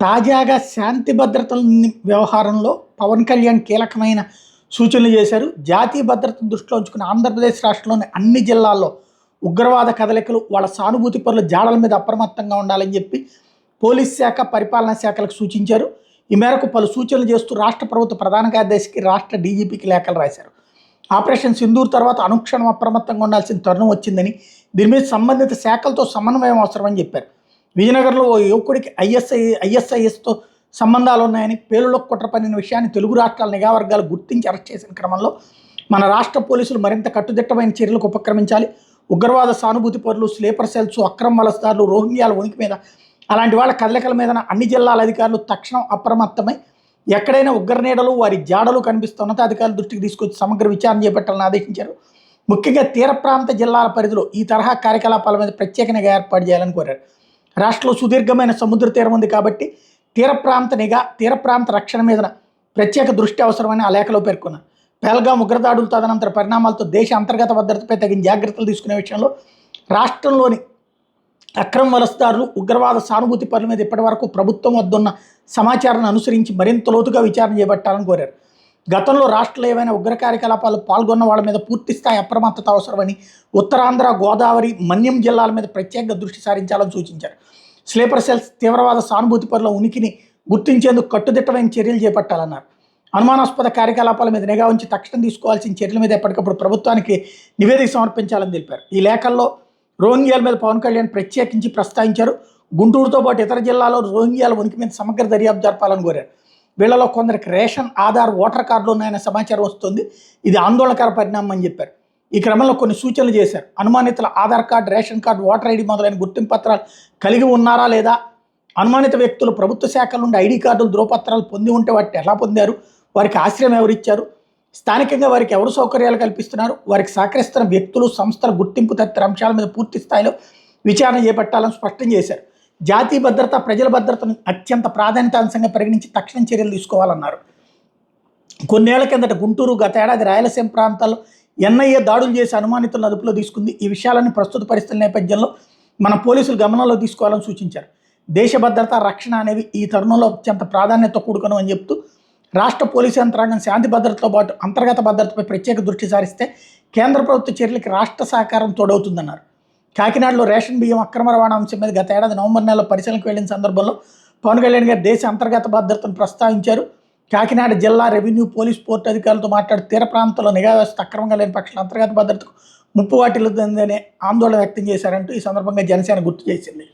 తాజాగా శాంతి భద్రతల వ్యవహారంలో పవన్ కళ్యాణ్ కీలకమైన సూచనలు చేశారు. జాతీయ భద్రతను దృష్టిలో ఉంచుకుని ఆంధ్రప్రదేశ్ రాష్ట్రంలోని అన్ని జిల్లాల్లో ఉగ్రవాద కదలికలు, వాళ్ళ సానుభూతి పరుల జాడల మీద అప్రమత్తంగా ఉండాలని చెప్పి పోలీస్ శాఖ, పరిపాలనా శాఖలకు సూచించారు. ఈ మేరకు పలు సూచనలు చేస్తూ రాష్ట్ర ప్రభుత్వ ప్రధాన కార్యదర్శికి, రాష్ట్ర డీజీపీకి లేఖలు రాశారు. ఆపరేషన్ సింధూర్ తర్వాత అనుక్షణం అప్రమత్తంగా ఉండాల్సిన తరుణం వచ్చిందని, దీని మీద సంబంధిత శాఖలతో సమన్వయం అవసరమని చెప్పారు. విజయనగరంలో ఓ యువకుడికి ఐఎస్ఐఎస్తో సంబంధాలు ఉన్నాయని, పేలులో కుట్ర పన్నిన విషయాన్ని తెలుగు రాష్ట్రాల నిఘా వర్గాలు గుర్తించి అరెస్ట్ చేసిన క్రమంలో మన రాష్ట్ర పోలీసులు మరింత కట్టుదిట్టమైన చర్యలకు ఉపక్రమించాలి. ఉగ్రవాద సానుభూతి పరులు, స్లీపర్ సెల్స్, అక్రమ వలసదారులు, రోహింగ్యాల ఉనికి మీద, అలాంటి వాళ్ళ కదలికల మీద అన్ని జిల్లాల అధికారులు తక్షణం అప్రమత్తమై ఎక్కడైనా ఉగ్రనీడలు, వారి జాడలు కనిపిస్తున్న ఉన్నతాధికారుల దృష్టికి తీసుకొచ్చి సమగ్ర విచారణ చేపట్టాలని ఆదేశించారు. ముఖ్యంగా తీర ప్రాంత జిల్లాల పరిధిలో ఈ తరహా కార్యకలాపాల మీద ప్రత్యేక నిఘా ఏర్పాటు చేయాలని కోరారు. రాష్ట్రంలో సుదీర్ఘమైన సముద్ర తీరం ఉంది కాబట్టి తీర ప్రాంత నిఘా, తీర ప్రాంత రక్షణ మీద ప్రత్యేక దృష్టి అవసరమని ఆ లేఖలో పేర్కొన్నారు. పహల్గామ్ ఉగ్రదాడులు తదనంతర పరిణామాలతో దేశ అంతర్గత భద్రతపై తగిన జాగ్రత్తలు తీసుకునే విషయంలో రాష్ట్రంలోని అక్రమ వలసదారులు, ఉగ్రవాద సానుభూతి పరుల మీద ఇప్పటివరకు ప్రభుత్వం వద్దున్న సమాచారాన్ని అనుసరించి మరింత లోతుగా విచారణ చేపట్టాలని కోరారు. గతంలో రాష్ట్రంలో ఏవైనా ఉగ్ర కార్యకలాపాలు పాల్గొన్న వాళ్ళ మీద పూర్తి స్థాయి అప్రమత్తత అవసరమని, ఉత్తరాంధ్ర, గోదావరి, మన్యం జిల్లాల మీద ప్రత్యేక దృష్టి సారించాలని సూచించారు. స్లీపర్ సెల్స్, తీవ్రవాద సానుభూతి పరుల ఉనికిని గుర్తించేందుకు కట్టుదిట్టమైన చర్యలు చేపట్టాలన్నారు. అనుమానాస్పద కార్యకలాపాల మీద నిఘా ఉంచి తక్షణం తీసుకోవాల్సిన చర్యల మీద ఎప్పటికప్పుడు ప్రభుత్వానికి నివేదిక సమర్పించాలని తెలిపారు. ఈ లేఖల్లో రోహింగ్యాల మీద పవన్ కళ్యాణ్ ప్రత్యేకించి ప్రస్తావించారు. గుంటూరుతో పాటు ఇతర జిల్లాలో రోహింగ్యాల ఉనికి మీద సమగ్ర దర్యాప్తు జరపాలని కోరారు. వీళ్లలో కొందరికి రేషన్, ఆధార్, ఓటర్ కార్డులు ఉన్నాయన్న సమాచారం వస్తుంది. ఇది ఆందోళనకర పరిణామం అని చెప్పారు. ఈ క్రమంలో కొన్ని సూచనలు చేశారు. అనుమానితుల Aadhaar card, ration card, voter ID మొదలైన గుర్తింపు పత్రాలు కలిగి ఉన్నారా లేదా, అనుమానిత వ్యక్తులు ప్రభుత్వ శాఖల నుండి ఐడి కార్డులు, ధ్రువపత్రాలు పొంది ఉంటే వాటిని ఎలా పొందారు, వారికి ఆశ్రయం ఎవరిచ్చారు, స్థానికంగా వారికి ఎవరు సౌకర్యాలు కల్పిస్తున్నారు, వారికి సహకరిస్తున్న వ్యక్తులు, సంస్థల గుర్తింపు తదితర అంశాల మీద పూర్తి స్థాయిలో విచారణ చేపట్టాలని స్పష్టం చేశారు. జాతీయ భద్రత, ప్రజల భద్రతను అత్యంత ప్రాధాన్యతాంశంగా పరిగణించి తక్షణ చర్యలు తీసుకోవాలన్నారు. కొన్నేళ్ల కిందట గుంటూరు, గత ఏడాది రాయలసీమ ప్రాంతాల్లో ఎన్ఐఏ దాడులు చేసి అనుమానితులను అదుపులో తీసుకుంది. ఈ విషయాలన్నీ ప్రస్తుత పరిస్థితుల నేపథ్యంలో మన పోలీసులు గమనంలో తీసుకోవాలని సూచించారు. దేశ భద్రత, రక్షణ అనేవి ఈ తరుణంలో అత్యంత ప్రాధాన్యత కూడుకును అని చెప్తూ రాష్ట్ర పోలీసు యంత్రాంగం శాంతి భద్రతతో పాటు అంతర్గత భద్రతపై ప్రత్యేక దృష్టి సారిస్తే కేంద్ర ప్రభుత్వ చర్యలకి రాష్ట్ర సహకారం తోడవుతుందన్నారు. కాకినాడలో రేషన్ బియ్యం అక్రమ రవాణా అంశం మీద గత ఏడాది నవంబర్ నెలలో పరిశీలనకు వెళ్లిన సందర్భంలో పవన్ కళ్యాణ్ గారు దేశ అంతర్గత భద్రతను ప్రస్తావించారు. కాకినాడ జిల్లా రెవెన్యూ, పోలీస్, పోర్టు అధికారులతో మాట్లాడి తీర ప్రాంతంలో నిఘా వ్యవస్థ అక్రమంగా లేని పక్షాల అంతర్గత భద్రతకు ముప్పు వాటిల్లుతుందనే ఆందోళన వ్యక్తం చేశారంటూ ఈ సందర్భంగా జనసేన గుర్తు చేసింది.